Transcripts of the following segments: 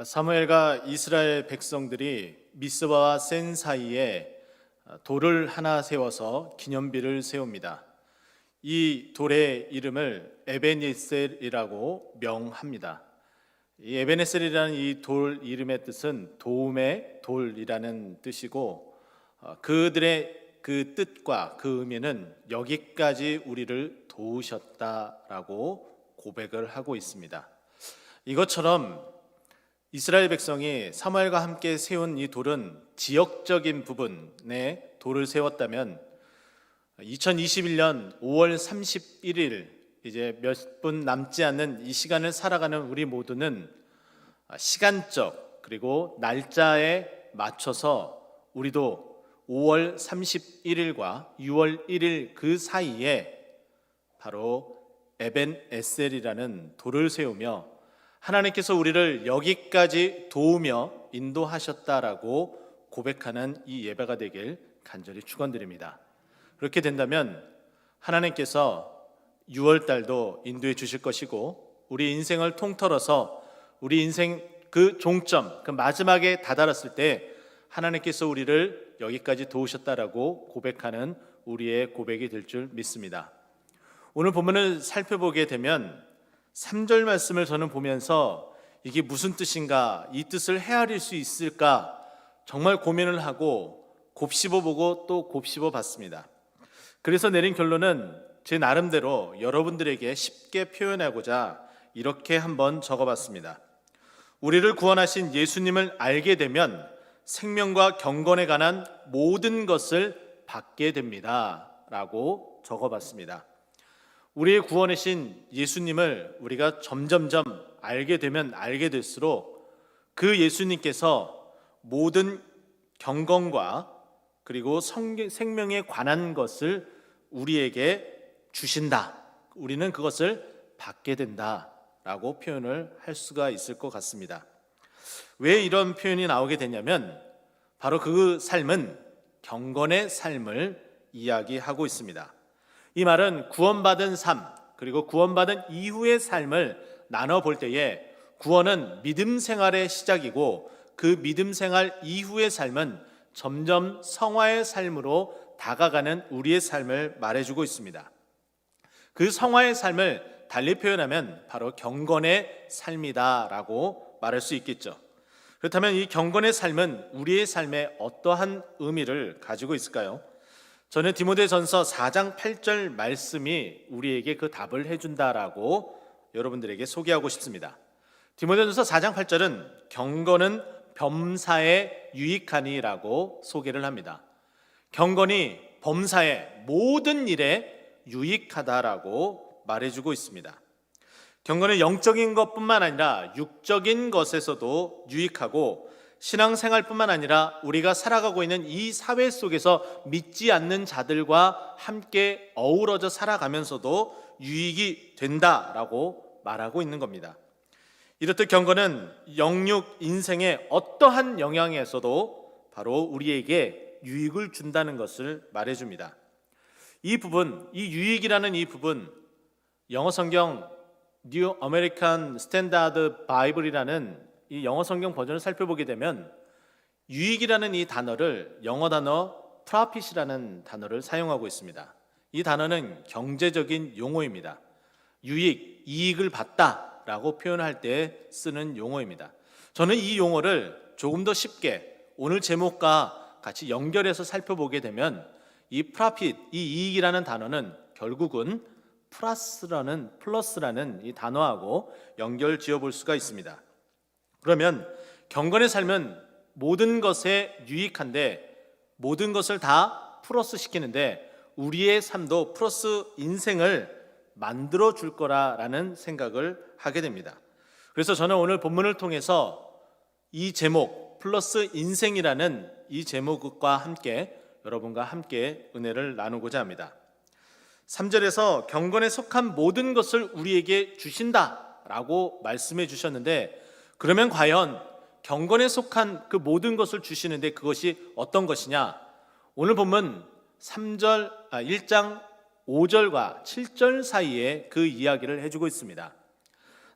사무엘과 이스라엘 백성들이 미스바와 센 사이에 돌을 하나 세워서 기념비를 세웁니다. 이 돌의 이름을 에벤에셀이라고 명합니다. 이 에벤에셀이라는 이 돌 이름의 뜻은 도움의 돌이라는 뜻이고, 그들의 그 뜻과 그 의미는 여기까지 우리를 도우셨다라고 고백을 하고 있습니다. 이것처럼 이스라엘 백성이 사무엘과 함께 세운 이 돌은 지역적인 부분에 돌을 세웠다면 2021년 5월 31일 이제 몇 분 남지 않는 이 시간을 살아가는 우리 모두는 시간적 그리고 날짜에 맞춰서 우리도 5월 31일과 6월 1일 그 사이에 바로 에벤에셀이라는 돌을 세우며 하나님께서 우리를 여기까지 도우며 인도하셨다라고 고백하는 이 예배가 되길 간절히 축원드립니다. 그렇게 된다면 하나님께서 6월 달도 인도해 주실 것이고, 우리 인생을 통틀어서 우리 인생 그 종점, 그 마지막에 다다랐을 때 하나님께서 우리를 여기까지 도우셨다라고 고백하는 우리의 고백이 될 줄 믿습니다. 오늘 본문을 살펴보게 되면 3절 말씀을 저는 보면서 이게 무슨 뜻인가, 이 뜻을 헤아릴 수 있을까 정말 고민을 하고 곱씹어보고 또 곱씹어봤습니다. 그래서 내린 결론은 제 나름대로 여러분들에게 쉽게 표현하고자 이렇게 한번 적어봤습니다. 우리를 구원하신 예수님을 알게 되면 생명과 경건에 관한 모든 것을 받게 됩니다 라고 적어봤습니다. 우리의 구원이신 예수님을 우리가 점점점 알게 되면 알게 될수록 그 예수님께서 모든 경건과 그리고 생명에 관한 것을 우리에게 주신다, 우리는 그것을 받게 된다라고 표현을 할 수가 있을 것 같습니다. 왜 이런 표현이 나오게 되냐면 바로 그 삶은 경건의 삶을 이야기하고 있습니다. 이 말은 구원받은 삶 그리고 구원받은 이후의 삶을 나눠볼 때에 구원은 믿음 생활의 시작이고, 그 믿음 생활 이후의 삶은 점점 성화의 삶으로 다가가는 우리의 삶을 말해주고 있습니다. 그 성화의 삶을 달리 표현하면 바로 경건의 삶이다라고 말할 수 있겠죠. 그렇다면 이 경건의 삶은 우리의 삶에 어떠한 의미를 가지고 있을까요? 저는 디모데전서 4장 8절 말씀이 우리에게 그 답을 해준다라고 여러분들에게 소개하고 싶습니다. 디모데전서 4장 8절은 경건은 범사에 유익하니라고 소개를 합니다. 경건이 범사의 모든 일에 유익하다라고 말해주고 있습니다. 경건은 영적인 것뿐만 아니라 육적인 것에서도 유익하고, 신앙생활뿐만 아니라 우리가 살아가고 있는 이 사회 속에서 믿지 않는 자들과 함께 어우러져 살아가면서도 유익이 된다라고 말하고 있는 겁니다. 이렇듯 경건은 영육 인생의 어떠한 영향에서도 바로 우리에게 유익을 준다는 것을 말해줍니다. 이 부분, 이 유익이라는 이 부분, 영어 성경 뉴 아메리칸 스탠다드 바이블이라는 이 영어 성경 버전을 살펴보게 되면 유익이라는 이 단어를 영어 단어 profit이라는 단어를 사용하고 있습니다. 이 단어는 경제적인 용어입니다. 유익, 이익을 받다라고 표현할 때 쓰는 용어입니다. 저는 이 용어를 조금 더 쉽게 오늘 제목과 같이 연결해서 살펴보게 되면 이 profit, 이 이익이라는 단어는 결국은 플러스라는 이 단어하고 연결 지어볼 수가 있습니다. 그러면 경건의 삶은 모든 것에 유익한데 모든 것을 다 플러스 시키는데 우리의 삶도 플러스 인생을 만들어 줄 거라는 생각을 하게 됩니다. 그래서 저는 오늘 본문을 통해서 이 제목 플러스 인생이라는 이 제목과 함께 여러분과 함께 은혜를 나누고자 합니다. 3절에서 경건에 속한 모든 것을 우리에게 주신다라고 말씀해 주셨는데, 그러면 과연 경건에 속한 그 모든 것을 주시는데 그것이 어떤 것이냐? 오늘 본문 1장 5절과 7절 사이에 그 이야기를 해주고 있습니다.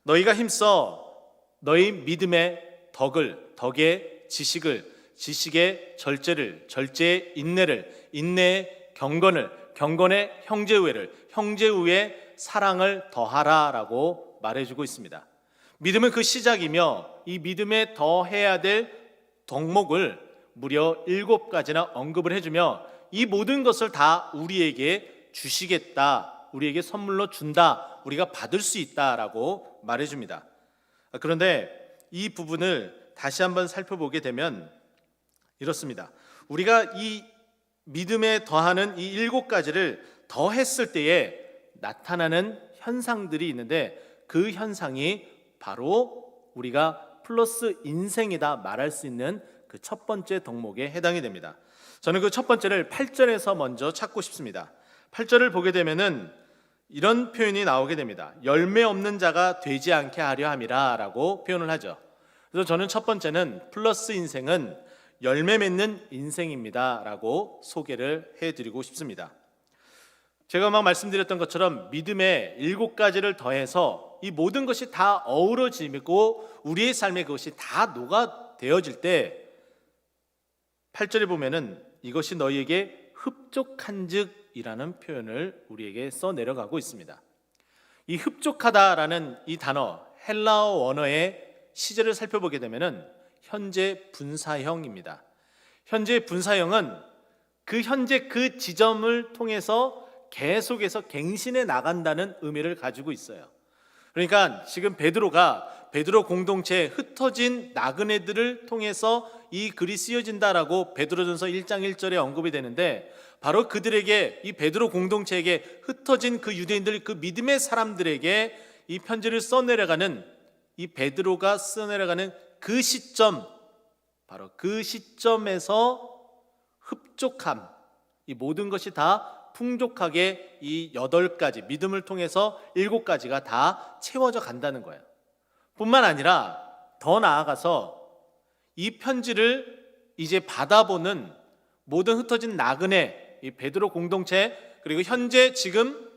너희가 힘써 너희 믿음의 덕의 지식의 절제를, 절제의 인내를, 인내의 경건의 형제우의 사랑을 더하라라고 말해주고 있습니다. 믿음은 그 시작이며 이 믿음에 더해야 될 덕목을 무려 7가지나 언급을 해주며 이 모든 것을 다 우리에게 주시겠다, 우리에게 선물로 준다, 우리가 받을 수 있다라고 말해줍니다. 그런데 이 부분을 다시 한번 살펴보게 되면 이렇습니다. 우리가 이 믿음에 더하는 이 7가지를 더했을 때에 나타나는 현상들이 있는데 그 현상이 바로 우리가 플러스 인생이다 말할 수 있는 그 첫 번째 덕목에 해당이 됩니다. 저는 그 첫 번째를 8절에서 먼저 찾고 싶습니다. 8절을 보게 되면은 이런 표현이 나오게 됩니다. 열매 없는 자가 되지 않게 하려 함이라 라고 표현을 하죠. 그래서 저는 첫 번째는 플러스 인생은 열매 맺는 인생입니다 라고 소개를 해드리고 싶습니다. 제가 막 말씀드렸던 것처럼 믿음의 7가지를 더해서 이 모든 것이 다 어우러지고 우리의 삶에 그것이 다 녹아되어질 때 8절에 보면은 이것이 너희에게 흡족한즉이라는 표현을 우리에게 써 내려가고 있습니다. 이 흡족하다라는 이 단어, 헬라어 원어의 시제를 살펴보게 되면은 현재 분사형입니다. 현재 분사형은 그 현재 그 지점을 통해서 계속해서 갱신해 나간다는 의미를 가지고 있어요. 그러니까 지금 베드로 공동체에 흩어진 나그네들을 통해서 이 글이 쓰여진다라고 베드로전서 1장 1절에 언급이 되는데 바로 그들에게, 이 베드로 공동체에게 흩어진 그 유대인들, 그 믿음의 사람들에게 이 편지를 써내려가는, 이 베드로가 써내려가는 그 시점, 바로 그 시점에서 흡족함, 이 모든 것이 다 풍족하게 이 8가지, 믿음을 통해서 7가지가 다 채워져 간다는 거예요. 뿐만 아니라 더 나아가서 이 편지를 이제 받아보는 모든 흩어진 나그네, 이 베드로 공동체, 그리고 현재 지금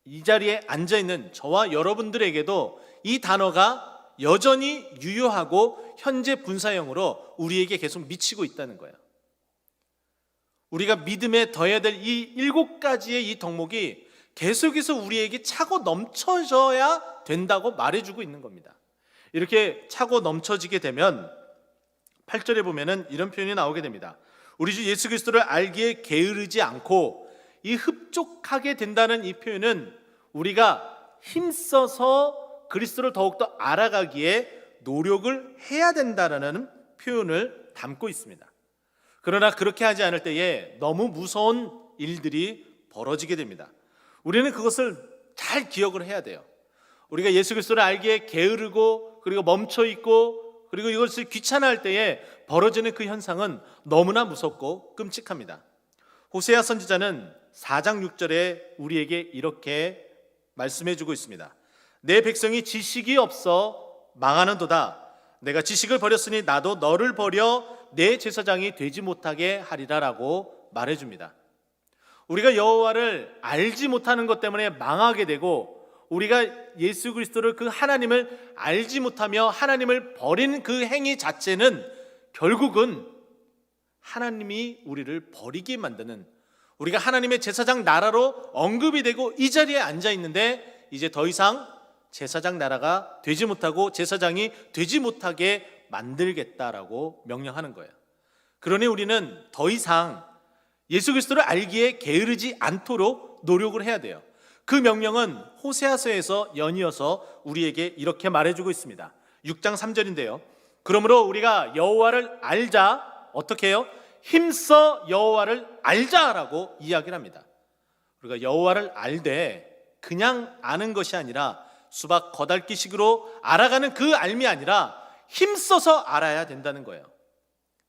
이 자리에 앉아있는 저와 여러분들에게도 이 단어가 여전히 유효하고 현재 분사형으로 우리에게 계속 미치고 있다는 거예요. 우리가 믿음에 더해야 될 이 7가지의 이 덕목이 계속해서 우리에게 차고 넘쳐져야 된다고 말해주고 있는 겁니다. 이렇게 차고 넘쳐지게 되면 8절에 보면은 이런 표현이 나오게 됩니다. 우리 주 예수 그리스도를 알기에 게으르지 않고, 이 흡족하게 된다는 이 표현은 우리가 힘써서 그리스도를 더욱더 알아가기에 노력을 해야 된다는 표현을 담고 있습니다. 그러나 그렇게 하지 않을 때에 너무 무서운 일들이 벌어지게 됩니다. 우리는 그것을 잘 기억을 해야 돼요. 우리가 예수 그리스도를 알기에 게으르고 그리고 멈춰있고 그리고 이것을 귀찮아할 때에 벌어지는 그 현상은 너무나 무섭고 끔찍합니다. 호세아 선지자는 4장 6절에 우리에게 이렇게 말씀해주고 있습니다. 내 백성이 지식이 없어 망하는도다. 내가 지식을 버렸으니 나도 너를 버려 내 제사장이 되지 못하게 하리라 라고 말해줍니다. 우리가 여호와를 알지 못하는 것 때문에 망하게 되고, 우리가 예수 그리스도를, 그 하나님을 알지 못하며 하나님을 버리는 그 행위 자체는 결국은 하나님이 우리를 버리게 만드는, 우리가 하나님의 제사장 나라로 언급이 되고 이 자리에 앉아 있는데 이제 더 이상 제사장 나라가 되지 못하고 제사장이 되지 못하게 만들겠다라고 명령하는 거예요. 그러니 우리는 더 이상 예수 그리스도를 알기에 게으르지 않도록 노력을 해야 돼요. 그 명령은 호세아서에서 연이어서 우리에게 이렇게 말해주고 있습니다. 6장 3절인데요. 그러므로 우리가 여호와를 알자. 어떻게 해요? 힘써 여호와를 알자라고 이야기를 합니다. 우리가 여호와를 알되 그냥 아는 것이 아니라 수박 겉핥기식으로 알아가는 그 알미 아니라 힘써서 알아야 된다는 거예요.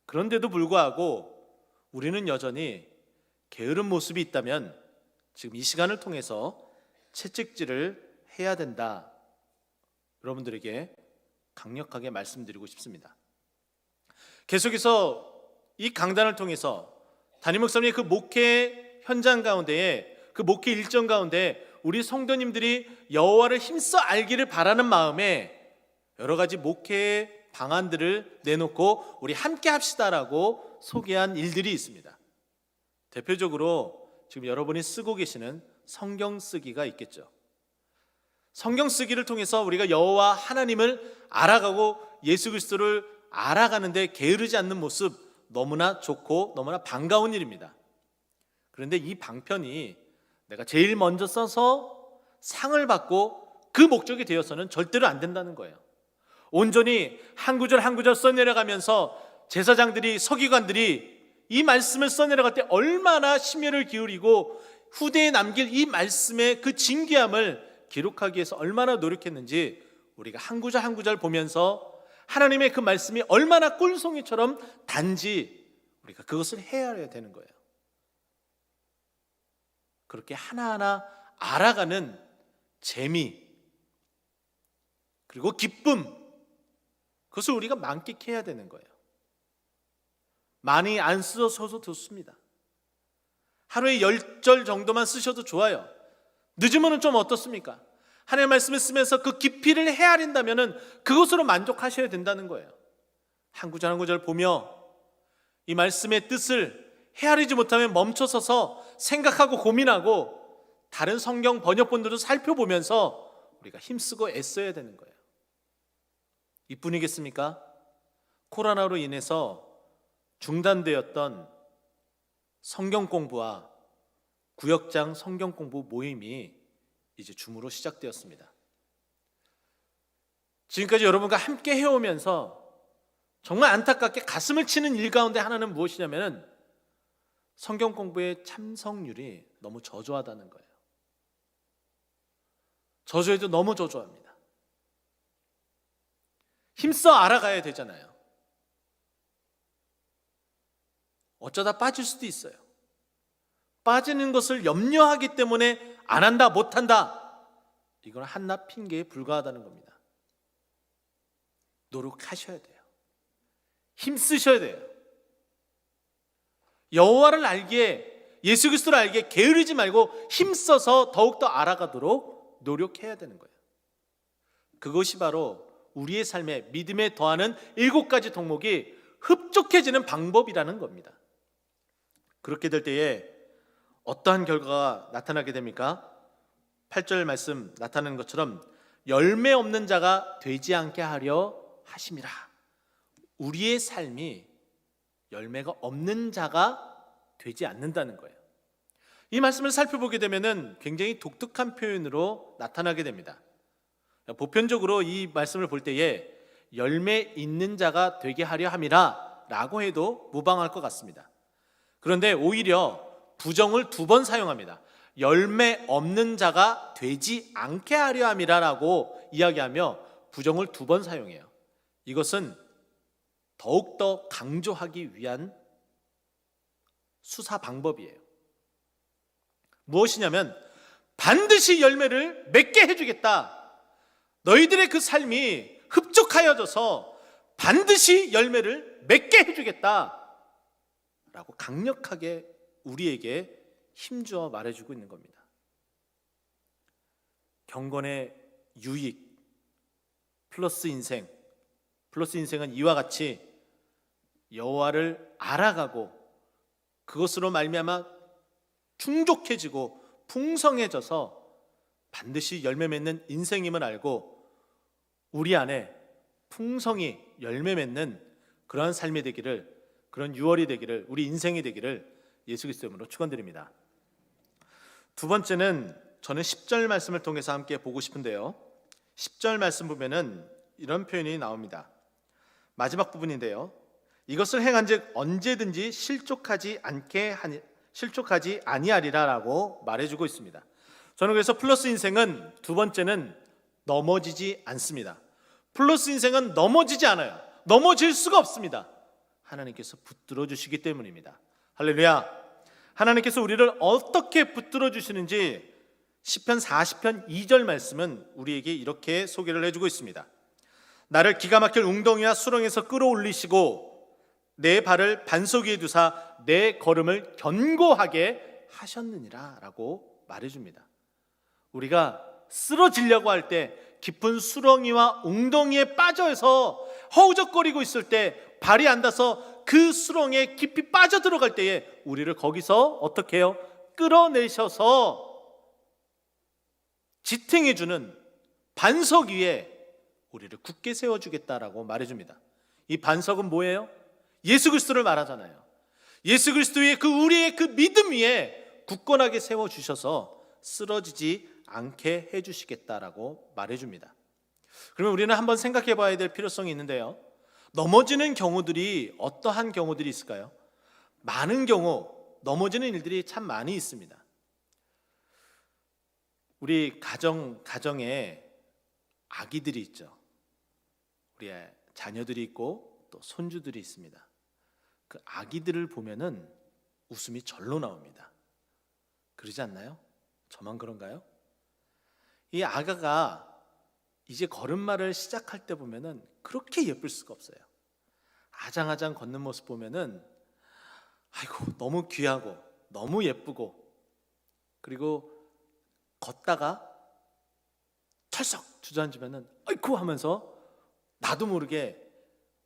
그런데도 불구하고 우리는 여전히 게으른 모습이 있다면 지금 이 시간을 통해서 채찍질을 해야 된다, 여러분들에게 강력하게 말씀드리고 싶습니다. 계속해서 이 강단을 통해서 담임 목사님의 그 목회 현장 가운데에, 그 목회 일정 가운데 우리 성도님들이 여호와를 힘써 알기를 바라는 마음에 여러 가지 목회의 방안들을 내놓고 우리 함께 합시다라고 소개한 일들이 있습니다. 대표적으로 지금 여러분이 쓰고 계시는 성경 쓰기가 있겠죠. 성경 쓰기를 통해서 우리가 여호와 하나님을 알아가고 예수 그리스도를 알아가는데 게으르지 않는 모습, 너무나 좋고 너무나 반가운 일입니다. 그런데 이 방편이 내가 제일 먼저 써서 상을 받고 그 목적이 되어서는 절대로 안 된다는 거예요. 온전히 한 구절 한 구절 써내려가면서 제사장들이, 서기관들이 이 말씀을 써내려갈 때 얼마나 심혈을 기울이고 후대에 남길 이 말씀의 그 진귀함을 기록하기 위해서 얼마나 노력했는지 우리가 한 구절 한 구절 보면서 하나님의 그 말씀이 얼마나 꿀송이처럼 단지 우리가 그것을 헤아려야 되는 거예요. 그렇게 하나하나 알아가는 재미 그리고 기쁨, 그것을 우리가 만끽해야 되는 거예요. 많이 안 쓰셔도 좋습니다. 하루에 10절 정도만 쓰셔도 좋아요. 늦으면 좀 어떻습니까? 하나님의 말씀을 쓰면서 그 깊이를 헤아린다면 그것으로 만족하셔야 된다는 거예요. 한 구절 한 구절 보며 이 말씀의 뜻을 헤아리지 못하면 멈춰서서 생각하고 고민하고 다른 성경 번역본들도 살펴보면서 우리가 힘쓰고 애써야 되는 거예요. 이뿐이겠습니까? 코로나로 인해서 중단되었던 성경 공부와 구역장 성경 공부 모임이 이제 줌으로 시작되었습니다. 지금까지 여러분과 함께 해오면서 정말 안타깝게 가슴을 치는 일 가운데 하나는 무엇이냐면 성경 공부의 참석률이 너무 저조하다는 거예요. 저조해도 너무 저조합니다. 힘써 알아가야 되잖아요. 어쩌다 빠질 수도 있어요. 빠지는 것을 염려하기 때문에 안 한다, 못한다, 이건 한낱 핑계에 불과하다는 겁니다. 노력하셔야 돼요. 힘쓰셔야 돼요. 여호와를 알기에, 예수 그리스도를 알기에 게으르지 말고 힘써서 더욱더 알아가도록 노력해야 되는 거예요. 그것이 바로 우리의 삶에 믿음에 더하는 7가지 덕목이 흡족해지는 방법이라는 겁니다. 그렇게 될 때에 어떠한 결과가 나타나게 됩니까? 8절 말씀 나타나는 것처럼 열매 없는 자가 되지 않게 하려 하심이라. 우리의 삶이 열매가 없는 자가 되지 않는다는 거예요. 이 말씀을 살펴보게 되면 굉장히 독특한 표현으로 나타나게 됩니다. 보편적으로 이 말씀을 볼 때에 열매 있는 자가 되게 하려 함이라 라고 해도 무방할 것 같습니다. 그런데 오히려 부정을 2번 사용합니다. 열매 없는 자가 되지 않게 하려 함이라 라고 이야기하며 부정을 2번 사용해요. 이것은 더욱더 강조하기 위한 수사 방법이에요. 무엇이냐면 반드시 열매를 맺게 해주겠다. 너희들의 그 삶이 흡족하여져서 반드시 열매를 맺게 해주겠다 라고 강력하게 우리에게 힘주어 말해주고 있는 겁니다. 경건의 유익 플러스 인생, 플러스 인생은 이와 같이 여호와를 알아가고 그것으로 말미암아 충족해지고 풍성해져서 반드시 열매 맺는 인생임을 알고 우리 안에 풍성히 열매 맺는 그러한 삶이 되기를, 그런 유월이 되기를, 우리 인생이 되기를 예수 그리스도 이름으로 축원드립니다. 2번째는 저는 10절 말씀을 통해서 함께 보고 싶은데요, 10절 말씀 보면은 이런 표현이 나옵니다. 마지막 부분인데요, 이것을 행한즉 언제든지 실족하지 아니하리라라고 말해주고 있습니다. 저는 그래서 플러스 인생은 2번째는 넘어지지 않습니다. 플러스 인생은 넘어지지 않아요. 넘어질 수가 없습니다. 하나님께서 붙들어 주시기 때문입니다. 할렐루야. 하나님께서 우리를 어떻게 붙들어 주시는지 시편 40편 2절 말씀은 우리에게 이렇게 소개를 해주고 있습니다. 나를 기가 막힐 웅덩이와 수렁에서 끌어올리시고 내 발을 반석 위에 두사 내 걸음을 견고하게 하셨느니라 라고 말해줍니다. 우리가 쓰러지려고 할 때 깊은 수렁이와 웅덩이에 빠져서 허우적거리고 있을 때, 발이 안 닿아서 그 수렁에 깊이 빠져들어갈 때에 우리를 거기서 어떻게 해요? 끌어내셔서 지탱해주는 반석 위에 우리를 굳게 세워주겠다라고 말해줍니다. 이 반석은 뭐예요? 예수 그리스도를 말하잖아요. 예수 그리스도의 우리의 그 믿음 위에 굳건하게 세워주셔서 쓰러지지 않게 해주시겠다라고 말해줍니다. 그러면 우리는 한번 생각해 봐야 될 필요성이 있는데요, 넘어지는 경우들이 어떠한 경우들이 있을까요? 많은 경우 넘어지는 일들이 참 많이 있습니다. 우리 가정에 아기들이 있죠. 우리 자녀들이 있고 또 손주들이 있습니다. 그 아기들을 보면은 웃음이 절로 나옵니다. 그러지 않나요? 저만 그런가요? 이 아가가 이제 걸음마를 시작할 때 보면은 그렇게 예쁠 수가 없어요. 아장아장 걷는 모습 보면은 아이고 너무 귀하고 너무 예쁘고, 그리고 걷다가 털썩 주저앉으면은 아이쿠 하면서 나도 모르게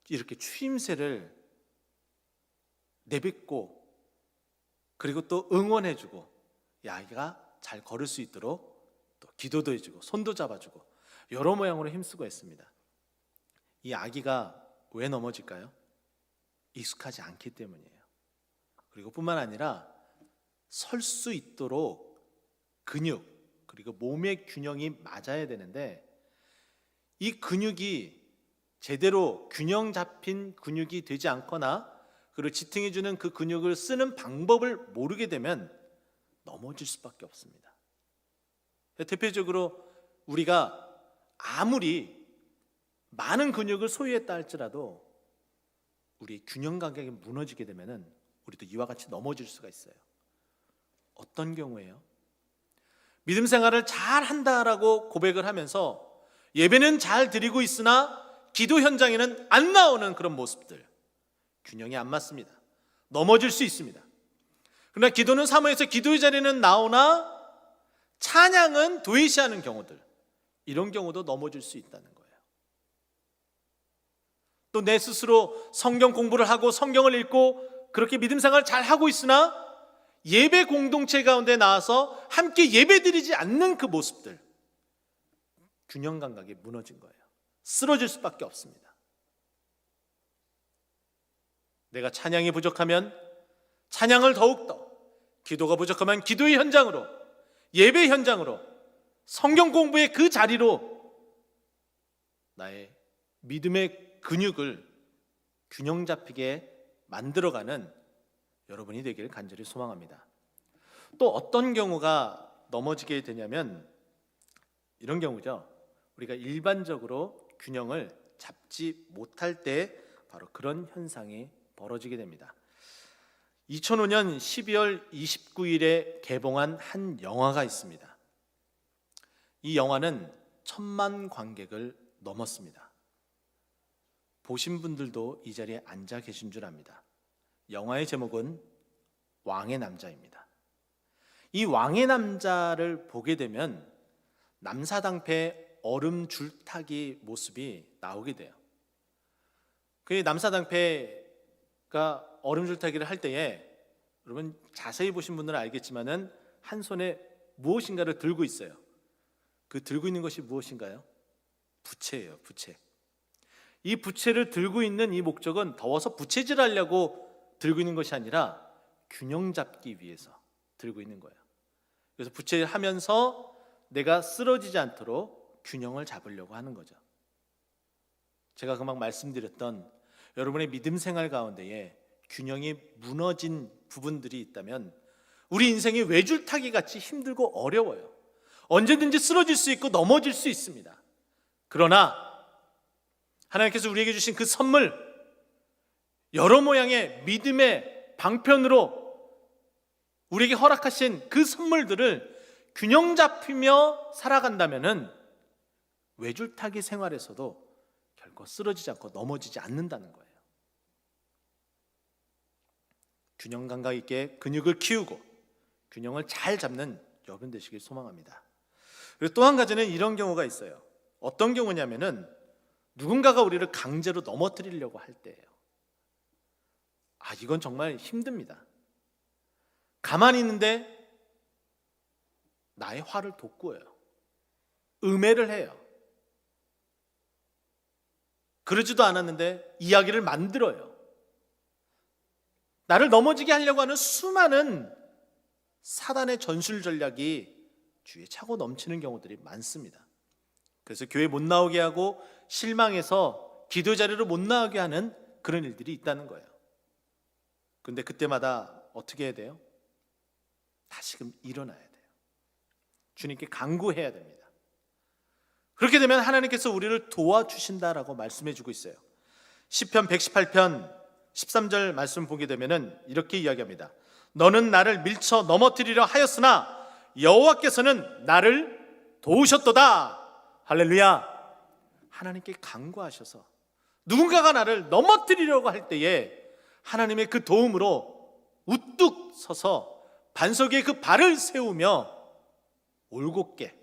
이렇게 추임새를 내뱉고, 그리고 또 응원해주고, 이 아이가 잘 걸을 수 있도록 또 기도도 해주고 손도 잡아주고 여러 모양으로 힘쓰고 있습니다. 이 아기가 왜 넘어질까요? 익숙하지 않기 때문이에요. 그리고 뿐만 아니라 설 수 있도록 근육, 그리고 몸의 균형이 맞아야 되는데, 이 근육이 제대로 균형 잡힌 근육이 되지 않거나, 그리고 지탱해주는 그 근육을 쓰는 방법을 모르게 되면 넘어질 수밖에 없습니다. 대표적으로 우리가 아무리 많은 근육을 소유했다 할지라도 우리 균형 감각이 무너지게 되면 우리도 이와 같이 넘어질 수가 있어요. 어떤 경우에요? 믿음 생활을 잘 한다라고 고백을 하면서 예배는 잘 드리고 있으나 기도 현장에는 안 나오는 그런 모습들, 균형이 안 맞습니다. 넘어질 수 있습니다. 그러나 기도는 사모해서 기도의 자리는 나오나 찬양은 도외시하는 경우들, 이런 경우도 넘어질 수 있다는 거예요. 또 내 스스로 성경 공부를 하고 성경을 읽고 그렇게 믿음 생활을 잘 하고 있으나 예배 공동체 가운데 나와서 함께 예배드리지 않는 그 모습들, 균형 감각이 무너진 거예요. 쓰러질 수밖에 없습니다. 내가 찬양이 부족하면 찬양을 더욱더, 기도가 부족하면 기도의 현장으로, 예배 현장으로, 성경 공부의 그 자리로 나의 믿음의 근육을 균형 잡히게 만들어가는 여러분이 되기를 간절히 소망합니다. 또 어떤 경우가 넘어지게 되냐면 이런 경우죠. 우리가 일반적으로 균형을 잡지 못할 때 바로 그런 현상이 벌어지게 됩니다. 2005년 12월 29일에 개봉한 한 영화가 있습니다. 이 영화는 1000만 관객을 넘었습니다. 보신 분들도 이 자리에 앉아 계신 줄 압니다. 영화의 제목은 왕의 남자입니다. 이 왕의 남자를 보게 되면 남사당패 얼음 줄타기 모습이 나오게 돼요. 그 남사당패가 얼음 줄타기를 할 때에, 여러분 자세히 보신 분들은 알겠지만은 한 손에 무엇인가를 들고 있어요. 그 들고 있는 것이 무엇인가요? 부채예요, 부채. 이 부채를 들고 있는 이 목적은 더워서 부채질하려고 들고 있는 것이 아니라 균형 잡기 위해서 들고 있는 거예요. 그래서 부채하면서 내가 쓰러지지 않도록 균형을 잡으려고 하는 거죠. 제가 금방 말씀드렸던 여러분의 믿음 생활 가운데에 균형이 무너진 부분들이 있다면 우리 인생이 외줄타기 같이 힘들고 어려워요. 언제든지 쓰러질 수 있고 넘어질 수 있습니다. 그러나 하나님께서 우리에게 주신 그 선물, 여러 모양의 믿음의 방편으로 우리에게 허락하신 그 선물들을 균형 잡히며 살아간다면은 외줄타기 생활에서도 결코 쓰러지지 않고 넘어지지 않는다는 거예요. 균형 감각 있게 근육을 키우고 균형을 잘 잡는 여러분 되시길 소망합니다. 그리고 또 한 가지는 이런 경우가 있어요. 어떤 경우냐면은 누군가가 우리를 강제로 넘어뜨리려고 할 때예요. 이건 정말 힘듭니다. 가만히 있는데 나의 화를 돋구어요. 음해를 해요. 그러지도 않았는데 이야기를 만들어요. 나를 넘어지게 하려고 하는 수많은 사단의 전술 전략이 주위에 차고 넘치는 경우들이 많습니다. 그래서 교회 못 나오게 하고 실망해서 기도 자리로 못 나오게 하는 그런 일들이 있다는 거예요. 그런데 그때마다 어떻게 해야 돼요? 다시금 일어나야 돼요. 주님께 간구해야 됩니다. 그렇게 되면 하나님께서 우리를 도와주신다라고 말씀해 주고 있어요. 시편 118편 13절 말씀 보게 되면은 이렇게 이야기합니다. 너는 나를 밀쳐 넘어뜨리려 하였으나 여호와께서는 나를 도우셨도다. 할렐루야. 하나님께 간구하셔서 누군가가 나를 넘어뜨리려고 할 때에 하나님의 그 도움으로 우뚝 서서 반석 위에 그 발을 세우며 올곧게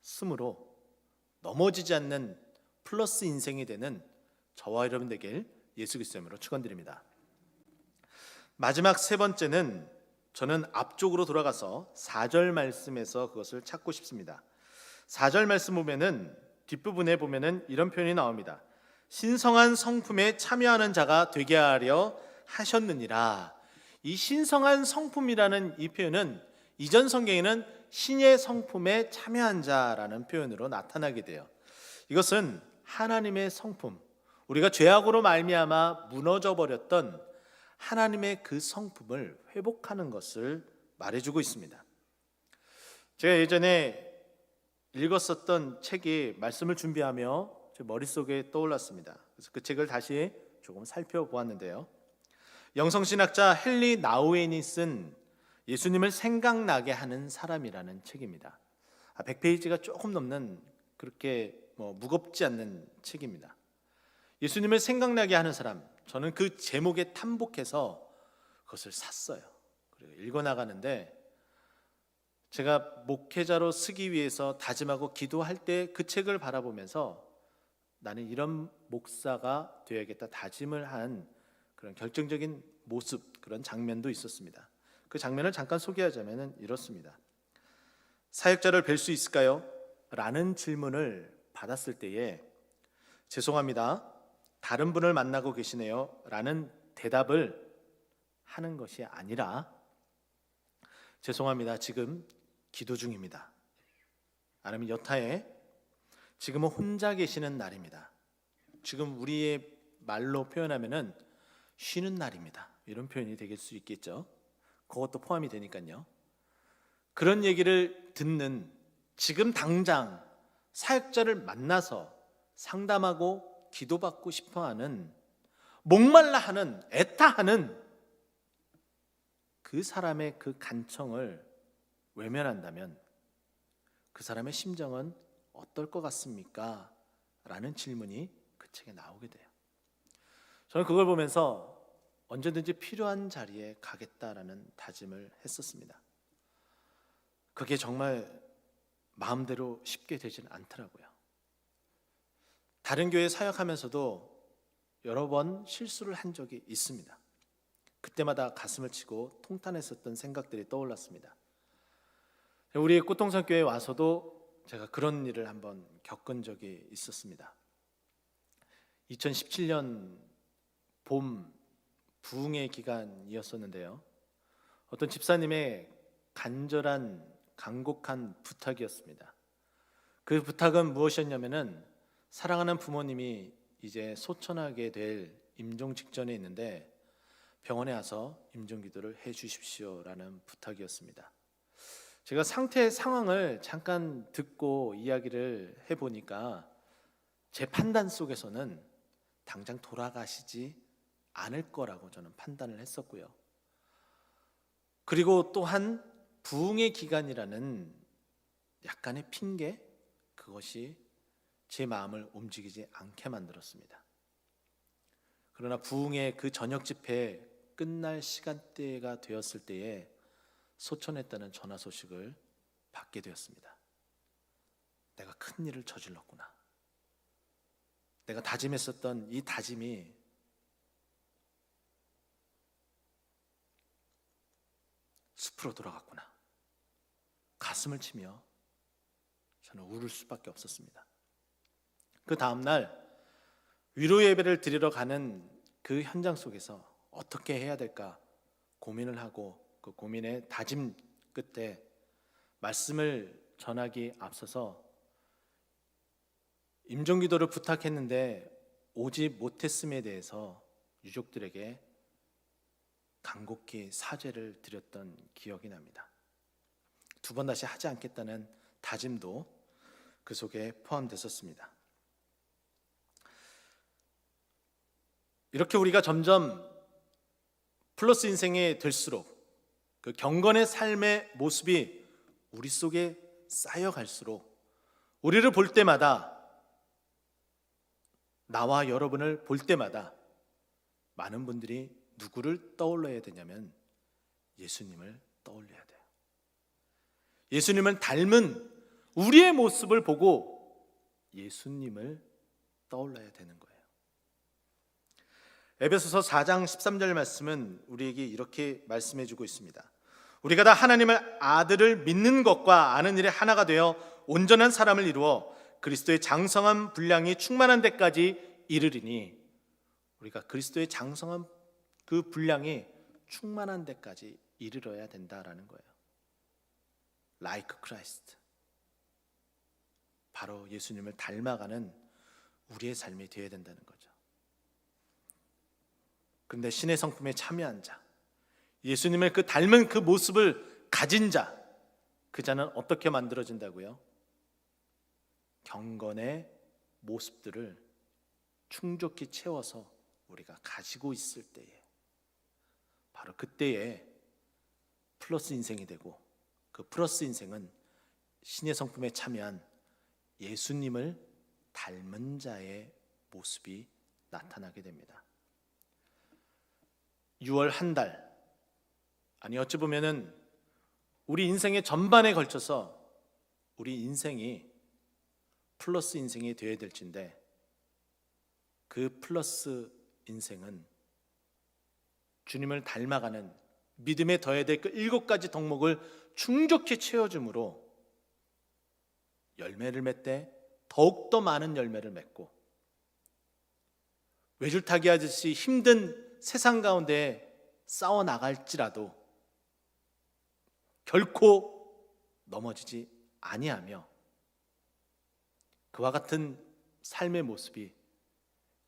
스므로 넘어지지 않는 플러스 인생이 되는 저와 여러분 되길 예수 그리스도로 축원드립니다. 마지막 세 번째는 저는 앞쪽으로 돌아가서 4절 말씀에서 그것을 찾고 싶습니다. 4절 말씀 보면은 뒷부분에 보면은 이런 표현이 나옵니다. 신성한 성품에 참여하는 자가 되게 하려 하셨느니라. 이 신성한 성품이라는 이 표현은 이전 성경에는 신의 성품에 참여한 자라는 표현으로 나타나게 돼요. 이것은 하나님의 성품, 우리가 죄악으로 말미암아 무너져 버렸던 하나님의 그 성품을 회복하는 것을 말해주고 있습니다. 제가 예전에 읽었었던 책이 말씀을 준비하며 제 머릿속에 떠올랐습니다. 그래서 그 책을 다시 조금 살펴보았는데요. 영성신학자 헨리 나우엔이 쓴 예수님을 생각나게 하는 사람이라는 책입니다. 100페이지가 조금 넘는 그렇게 무겁지 않는 책입니다. 예수님을 생각나게 하는 사람, 저는 그 제목에 탐복해서 그것을 샀어요. 그리고 읽어나가는데 제가 목회자로 쓰기 위해서 다짐하고 기도할 때 그 책을 바라보면서 나는 이런 목사가 되어야겠다 다짐을 한 그런 결정적인 모습, 그런 장면도 있었습니다. 그 장면을 잠깐 소개하자면 이렇습니다. 사역자를 뵐 수 있을까요? 라는 질문을 받았을 때에 죄송합니다, 다른 분을 만나고 계시네요 라는 대답을 하는 것이 아니라 죄송합니다, 지금 기도 중입니다, 아니면 여타에 지금은 혼자 계시는 날입니다, 지금 우리의 말로 표현하면은 쉬는 날입니다, 이런 표현이 될 수 있겠죠. 그것도 포함이 되니까요. 그런 얘기를 듣는, 지금 당장 사역자를 만나서 상담하고 기도받고 싶어하는, 목말라 하는, 애타하는 그 사람의 그 간청을 외면한다면 그 사람의 심정은 어떨 것 같습니까? 라는 질문이 그 책에 나오게 돼요. 저는 그걸 보면서 언제든지 필요한 자리에 가겠다라는 다짐을 했었습니다. 그게 정말 마음대로 쉽게 되지는 않더라고요. 다른 교회 사역하면서도 여러 번 실수를 한 적이 있습니다. 그때마다 가슴을 치고 통탄했었던 생각들이 떠올랐습니다. 우리 꽃동산 교회에 와서도 제가 그런 일을 한번 겪은 적이 있었습니다. 2017년 봄 부흥의 기간이었었는데요. 어떤 집사님의 간절한 간곡한 부탁이었습니다. 그 부탁은 무엇이었냐면은 사랑하는 부모님이 이제 소천하게 될 임종 직전에 있는데 병원에 와서 임종기도를 해 주십시오라는 부탁이었습니다. 제가 상황을 잠깐 듣고 이야기를 해보니까 제 판단 속에서는 당장 돌아가시지 않을 거라고 저는 판단을 했었고요. 그리고 또한 부흥의 기간이라는 약간의 핑계, 그것이 제 마음을 움직이지 않게 만들었습니다. 그러나 부흥의 그 저녁 집회 끝날 시간대가 되었을 때에 소천했다는 전화 소식을 받게 되었습니다. 내가 큰 일을 저질렀구나. 내가 다짐했었던 이 다짐이 숲으로 돌아갔구나. 가슴을 치며 저는 울을 수밖에 없었습니다. 그 다음날 위로 예배를 드리러 가는 그 현장 속에서 어떻게 해야 될까 고민을 하고, 그 고민의 다짐 끝에 말씀을 전하기 앞서서 임종기도를 부탁했는데 오지 못했음에 대해서 유족들에게 간곡히 사죄를 드렸던 기억이 납니다. 두 번 다시 하지 않겠다는 다짐도 그 속에 포함됐었습니다. 이렇게 우리가 점점 플러스 인생이 될수록 그 경건의 삶의 모습이 우리 속에 쌓여갈수록 우리를 볼 때마다, 나와 여러분을 볼 때마다 많은 분들이 누구를 떠올려야 되냐면 예수님을 떠올려야 돼요. 예수님을 닮은 우리의 모습을 보고 예수님을 떠올려야 되는 거예요. 에베소서 4장 13절 말씀은 우리에게 이렇게 말씀해 주고 있습니다. 우리가 다 하나님을 아들을 믿는 것과 아는 일에 하나가 되어 온전한 사람을 이루어 그리스도의 장성한 분량이 충만한 데까지 이르리니, 우리가 그리스도의 장성한 그 분량이 충만한 데까지 이르러야 된다라는 거예요. Like Christ, 바로 예수님을 닮아가는 우리의 삶이 되어야 된다는 거죠. 그런데 신의 성품에 참여한 자, 예수님을 그 닮은 그 모습을 가진 자, 그 자는 어떻게 만들어진다고요? 경건의 모습들을 충족히 채워서 우리가 가지고 있을 때에, 바로 그때에 플러스 인생이 되고, 그 플러스 인생은 신의 성품에 참여한 예수님을 닮은 자의 모습이 나타나게 됩니다. 6월 한 달, 아니 어찌 보면은 우리 인생의 전반에 걸쳐서 우리 인생이 플러스 인생이 되어야 될진데, 그 플러스 인생은 주님을 닮아가는 믿음에 더해야 될 그 7가지 덕목을 충족히 채워줌으로 열매를 맺되 더욱더 많은 열매를 맺고, 외줄타기 하듯이 힘든 세상 가운데 싸워 나갈지라도 결코 넘어지지 아니하며, 그와 같은 삶의 모습이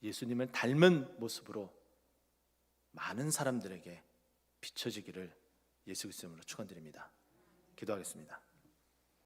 예수님을 닮은 모습으로 많은 사람들에게 비춰지기를 예수 그리스도 이름으로 축원드립니다. 기도하겠습니다.